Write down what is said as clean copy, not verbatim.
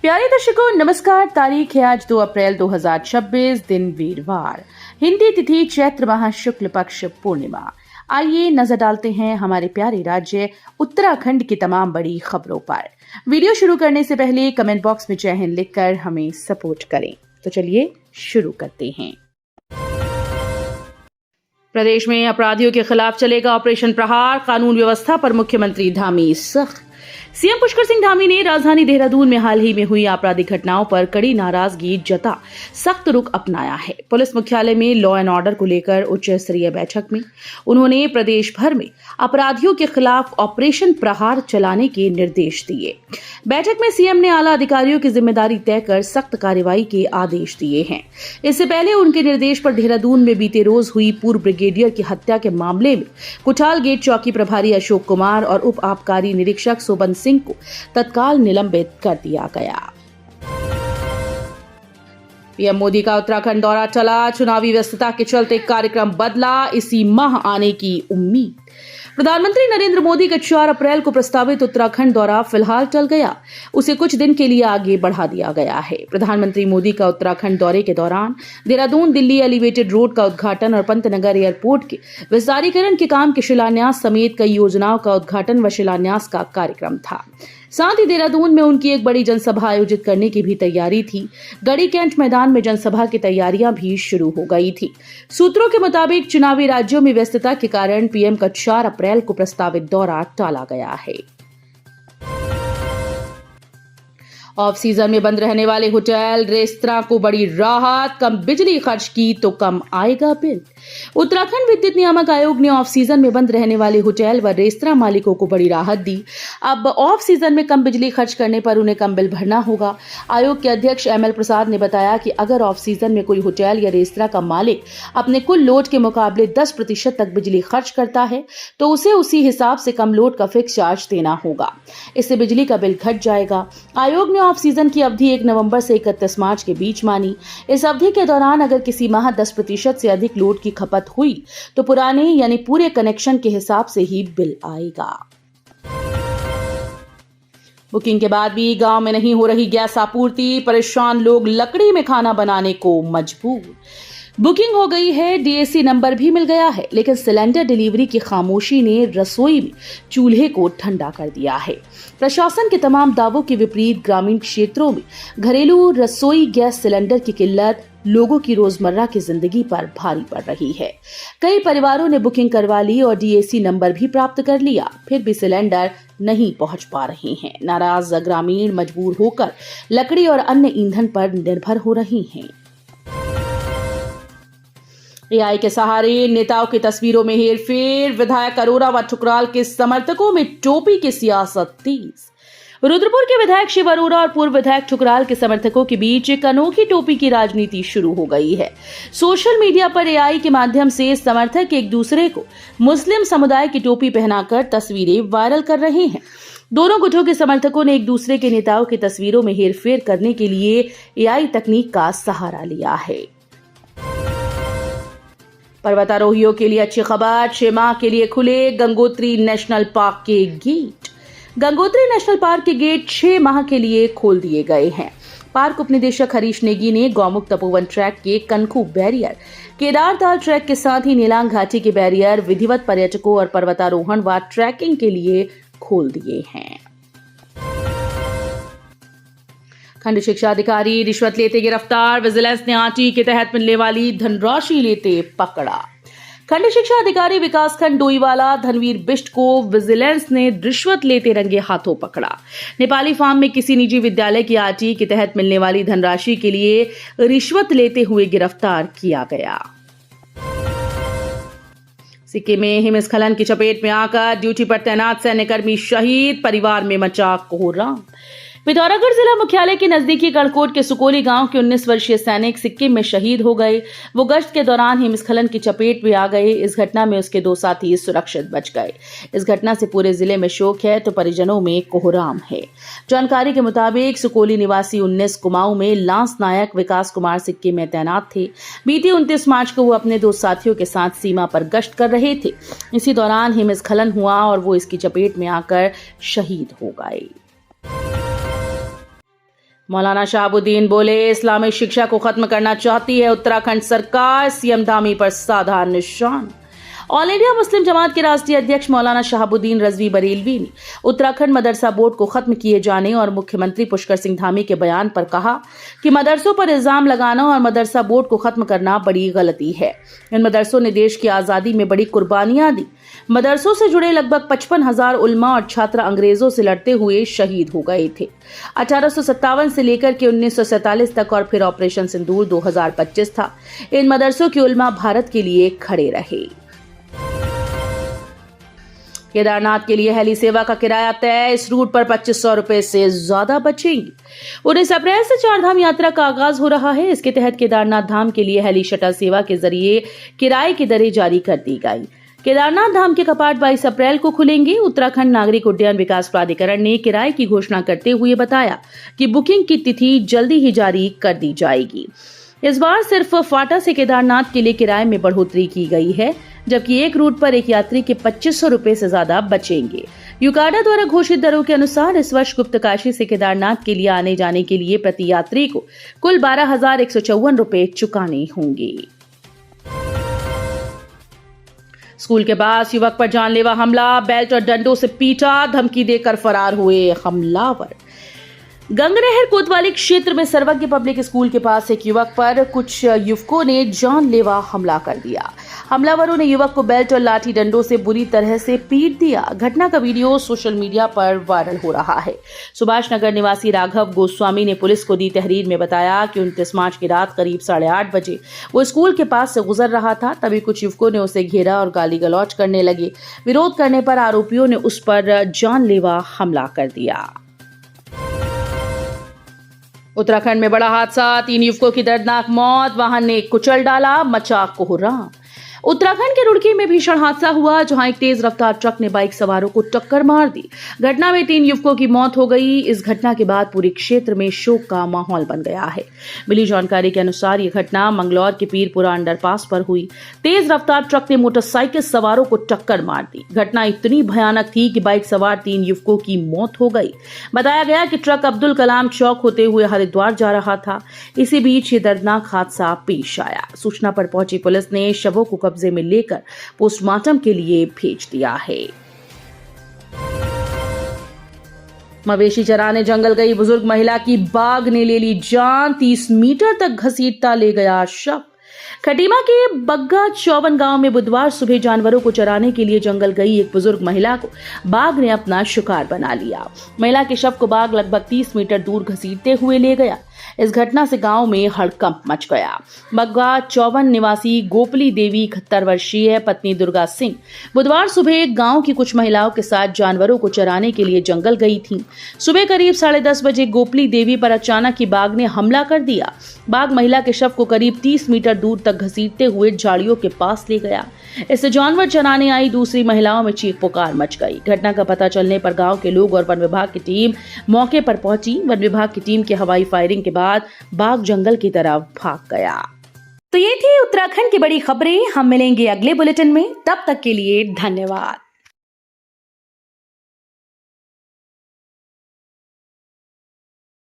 प्यारे दर्शकों नमस्कार। तारीख है आज 2 अप्रैल 2026, दिन वीरवार, हिंदी तिथि चैत्र माह शुक्ल पक्ष पूर्णिमा। आइए नजर डालते हैं हमारे प्यारे राज्य उत्तराखंड की तमाम बड़ी खबरों पर। वीडियो शुरू करने से पहले कमेंट बॉक्स में जय हिंद लिखकर हमें सपोर्ट करें। तो चलिए शुरू करते हैं। प्रदेश में अपराधियों के खिलाफ चलेगा ऑपरेशन प्रहार, कानून व्यवस्था पर मुख्यमंत्री धामी सख्त। सीएम पुष्कर सिंह धामी ने राजधानी देहरादून में हाल ही में हुई आपराधिक घटनाओं पर कड़ी नाराजगी जता सख्त रुख अपनाया है। पुलिस मुख्यालय में लॉ एंड ऑर्डर को लेकर उच्च स्तरीय बैठक में उन्होंने प्रदेश भर में अपराधियों के खिलाफ ऑपरेशन प्रहार चलाने के निर्देश दिए। बैठक में सीएम ने आला अधिकारियों की जिम्मेदारी तय कर सख्त कार्रवाई के आदेश दिए हैं। इससे पहले उनके निर्देश पर देहरादून में बीते रोज हुई पूर्व ब्रिगेडियर की हत्या के मामले में कुठाल गेट चौकी प्रभारी अशोक कुमार और उप आबकारी निरीक्षक सोबन सिंह को तत्काल निलंबित कर दिया गया। पीएम मोदी का उत्तराखंड दौरा चला, चुनावी व्यस्तता के चलते कार्यक्रम बदला, इसी माह आने की उम्मीद। प्रधानमंत्री नरेंद्र मोदी का 4 अप्रैल को प्रस्तावित उत्तराखंड दौरा फिलहाल टल गया, उसे कुछ दिन के लिए आगे बढ़ा दिया गया है। प्रधानमंत्री मोदी का उत्तराखंड दौरे के दौरान देहरादून दिल्ली एलिवेटेड रोड का उद्घाटन और पंतनगर एयरपोर्ट के विस्तारीकरण के काम के शिलान्यास समेत कई योजनाओं का उद्घाटन व शिलान्यास का कार्यक्रम था। साथ ही देहरादून में उनकी एक बड़ी जनसभा आयोजित करने की भी तैयारी थी। गढ़ी कैंट मैदान में जनसभा की तैयारियां भी शुरू हो गई थी। सूत्रों के मुताबिक चुनावी राज्यों में व्यस्तता के कारण पीएम का 4 अप्रैल को प्रस्तावित दौरा टाला गया है। ऑफ सीजन में बंद रहने वाले होटल रेस्तरां को बड़ी राहत, कम बिजली खर्च की तो कम आएगा बिल। उत्तराखंड विद्युत नियामक आयोग ने ऑफ सीजन में बंद रहने वाले होटल व रेस्तरां मालिकों को बड़ी राहत दी। अब ऑफ सीजन में कम बिजली खर्च करने पर उन्हें कम बिल भरना होगा। आयोग के अध्यक्ष ML प्रसाद ने बताया कि अगर ऑफ सीजन में कोई होटल या रेस्तरां का मालिक अपने कुल लोड के मुकाबले 10% तक बिजली खर्च करता है तो उसे उसी हिसाब से कम लोड का फिक्स चार्ज देना होगा। इससे बिजली का बिल घट जाएगा। आयोग ने ऑफ सीजन की अवधि 1 नवंबर से 31 मार्च के बीच मानी। इस अवधि के दौरान अगर किसी माह 10% से अधिक लोड की खपत हुई तो पुराने यानी पूरे कनेक्शन के हिसाब से ही बिल आएगा। बुकिंग के बाद भी गांव में नहीं हो रही गैस आपूर्ति, परेशान लोग लकड़ी में खाना बनाने को मजबूर। बुकिंग हो गई है, DAC नंबर भी मिल गया है, लेकिन सिलेंडर डिलीवरी की खामोशी ने रसोई में चूल्हे को ठंडा कर दिया है। प्रशासन के तमाम दावों के विपरीत ग्रामीण क्षेत्रों में घरेलू रसोई गैस सिलेंडर की किल्लत लोगों की रोजमर्रा की जिंदगी पर भारी पड़ रही है। कई परिवारों ने बुकिंग करवा ली और DAC नंबर भी प्राप्त कर लिया, फिर भी सिलेंडर नहीं पहुंच पा रहे हैं। नाराज ग्रामीण मजबूर होकर लकड़ी और अन्य ईंधन पर निर्भर हो रहे हैं। AI के सहारे नेताओं की तस्वीरों में हेरफेर, विधायक अरोरा व ठुकराल के समर्थकों में टोपी की सियासत तेज। रुद्रपुर के विधायक शिव अरोरा और पूर्व विधायक ठुकराल के समर्थकों के बीच एक अनोखी टोपी की राजनीति शुरू हो गई है। सोशल मीडिया पर AI के माध्यम से समर्थक एक दूसरे को मुस्लिम समुदाय की टोपी पहनाकर तस्वीरें वायरल कर रहे हैं। दोनों गुटों के समर्थकों ने एक दूसरे के नेताओं की तस्वीरों में हेरफेर करने के लिए AI तकनीक का सहारा लिया है। पर्वतारोहियों के लिए अच्छी खबर, 6 माह के लिए खुले गंगोत्री नेशनल पार्क के गेट। गंगोत्री नेशनल पार्क के गेट 6 माह के लिए खोल दिए गए हैं। पार्क उपनिदेशक हरीश नेगी ने गौमुख तपोवन ट्रैक के कनखू बैरियर, केदारताल ट्रैक के साथ ही नीलांग घाटी के बैरियर विधिवत पर्यटकों और पर्वतारोहण व ट्रैकिंग के लिए खोल दिए हैं। खंड शिक्षा अधिकारी रिश्वत लेते गिरफ्तार, विजिलेंस ने आरटी के तहत मिलने वाली धनराशि लेते पकड़ा। खंड शिक्षा अधिकारी विकासखंड डोईवाला धनवीर बिष्ट को विजिलेंस ने रिश्वत लेते रंगे हाथों पकड़ा। नेपाली फार्म में किसी निजी विद्यालय की आरटी के तहत मिलने वाली धनराशि के लिए रिश्वत लेते हुए गिरफ्तार किया गया। सिक्किम में हिमस्खलन की चपेट में आकर ड्यूटी पर तैनात सैन्यकर्मी शहीद, परिवार में मचा कोहराम। पिथौरागढ़ जिला मुख्यालय के नजदीकी गढ़कोट के सुकोली गांव के 19 वर्षीय सैनिक सिक्किम में शहीद हो गए। वो गश्त के दौरान हिमस्खलन की चपेट में आ गए। इस घटना में उसके 2 साथी सुरक्षित बच गए। इस घटना से पूरे जिले में शोक है तो परिजनों में कोहराम है। जानकारी के मुताबिक सुकोली निवासी 19 कुमाऊं में लांस नायक विकास कुमार सिक्किम में तैनात थे। बीती 29 मार्च को वो अपने 2 साथियों के साथ सीमा पर गश्त कर रहे थे। इसी दौरान हिमस्खलन हुआ और वो इसकी चपेट में आकर शहीद हो गए। मौलाना शहाबुद्दीन बोले, इस्लामिक शिक्षा को खत्म करना चाहती है उत्तराखंड सरकार, सीएम धामी पर साधा निशान। ऑल इंडिया मुस्लिम जमात के राष्ट्रीय अध्यक्ष मौलाना शहाबुद्दीन रजवी बरेलवी ने उत्तराखंड मदरसा बोर्ड को खत्म किए जाने और मुख्यमंत्री पुष्कर सिंह धामी के बयान पर कहा कि मदरसों पर इल्जाम लगाना और मदरसा बोर्ड को खत्म करना बड़ी गलती है। इन मदरसों ने देश की आजादी में बड़ी कुर्बानियां दी। मदरसों से जुड़े लगभग 55,000 उलमा और छात्र अंग्रेजों से लड़ते हुए शहीद हो गए थे। 1857 से लेकर के 1947 तक और फिर ऑपरेशन सिंदूर 2025 था। इन मदरसों के उलमा भारत के लिए खड़े रहे। केदारनाथ के लिए हेली सेवा का किराया तय, इस रूट पर 2500 रुपए से ज्यादा बचेंगी। 19 अप्रैल से 4 धाम यात्रा का आगाज हो रहा है। इसके तहत केदारनाथ धाम के लिए हेली शटल सेवा के जरिए किराए की दरें जारी कर दी गई। केदारनाथ धाम के कपाट 22 अप्रैल को खुलेंगे। उत्तराखंड नागरिक उड्डयन विकास प्राधिकरण ने किराए की घोषणा करते हुए बताया कि बुकिंग की तिथि जल्दी ही जारी कर दी जाएगी। इस बार सिर्फ फाटा से केदारनाथ के लिए किराए में बढ़ोतरी की गई है, जबकि एक रूट पर एक यात्री के 2500 रुपए से ज्यादा बचेंगे। यूकाडा द्वारा घोषित दरों के अनुसार इस वर्ष गुप्तकाशी से केदारनाथ के लिए आने जाने के लिए प्रति यात्री को कुल 12,154 रुपए चुकाने होंगे। स्कूल के पास युवक पर जानलेवा हमला, बेल्ट और डंडों से पीटा, धमकी देकर फरार हुए हमलावर। गंगनहर कोतवाली क्षेत्र में सर्वज्ञ पब्लिक स्कूल के पास एक युवक पर कुछ युवकों ने जानलेवा हमला कर दिया। हमलावरों ने युवक को बेल्ट और लाठी डंडों से बुरी तरह से पीट दिया। घटना का वीडियो सोशल मीडिया पर वायरल हो रहा है। सुभाष नगर निवासी राघव गोस्वामी ने पुलिस को दी तहरीर में बताया कि 29 मार्च की रात करीब 8:30 बजे वो स्कूल के पास से गुजर रहा था। तभी कुछ युवकों ने उसे घेरा और गाली गलौज करने लगे। विरोध करने पर आरोपियों ने उस पर जानलेवा हमला कर दिया। उत्तराखंड में बड़ा हादसा, 3 युवकों की दर्दनाक मौत, वाहन ने कुचल डाला, मचा कोहराम। उत्तराखंड के रुड़की में भीषण हादसा हुआ, जहां एक तेज रफ्तार ट्रक ने बाइक सवारों को टक्कर मार दी। घटना में 3 युवकों की मौत हो गई। इस घटना के बाद पूरे क्षेत्र में शोक का माहौल बन गया है। मिली जानकारी के अनुसार यह घटना मंगलौर के पीरपुरा अंडरपास पर हुई। तेज रफ्तार ट्रक ने मोटरसाइकिल सवारों को टक्कर मार दी। घटना इतनी भयानक थी कि बाइक सवार 3 युवकों की मौत हो गई। बताया गया कि ट्रक अब्दुल कलाम चौक होते हुए हरिद्वार जा रहा था। इसी बीच ये दर्दनाक हादसा पेश आया। सूचना पर पहुंची पुलिस ने शवों को कब्जे में लेकर पोस्टमार्टम के लिए भेज दिया है। मवेशी चराने जंगल गई बुजुर्ग महिला की बाघ ने ले ली जान, 30 मीटर तक घसीटता ले गया शव। खटीमा के बग्गा चौवन गांव में बुधवार सुबह जानवरों को चराने के लिए जंगल गई एक बुजुर्ग महिला को बाघ ने अपना शिकार बना लिया। महिला के शव को बाघ लगभग 30 मीटर दूर घसीटते हुए ले गया। इस घटना से गांव में हड़कंप मच गया। बग्गा चौवन निवासी गोपली देवी 71 वर्षीय पत्नी दुर्गा सिंह बुधवार सुबह गांव की कुछ महिलाओं के साथ जानवरों को चराने के लिए जंगल गई थीं। सुबह करीब 10:30 बजे गोपली देवी पर अचानक ही बाघ ने हमला कर दिया। बाघ महिला के शव को करीब 30 मीटर दूर तक घसीटते हुए झाड़ियों के पास ले गया। इससे जानवर चराने आई दूसरी महिलाओं में चीख पुकार मच गई। घटना का पता चलने पर गांव के लोग और वन विभाग की टीम मौके पर पहुंची। वन विभाग की टीम के हवाई फायरिंग के बाद बाघ जंगल की तरफ भाग गया। तो ये थी उत्तराखंड की बड़ी खबरें। हम मिलेंगे अगले बुलेटिन में, तब तक के लिए धन्यवाद।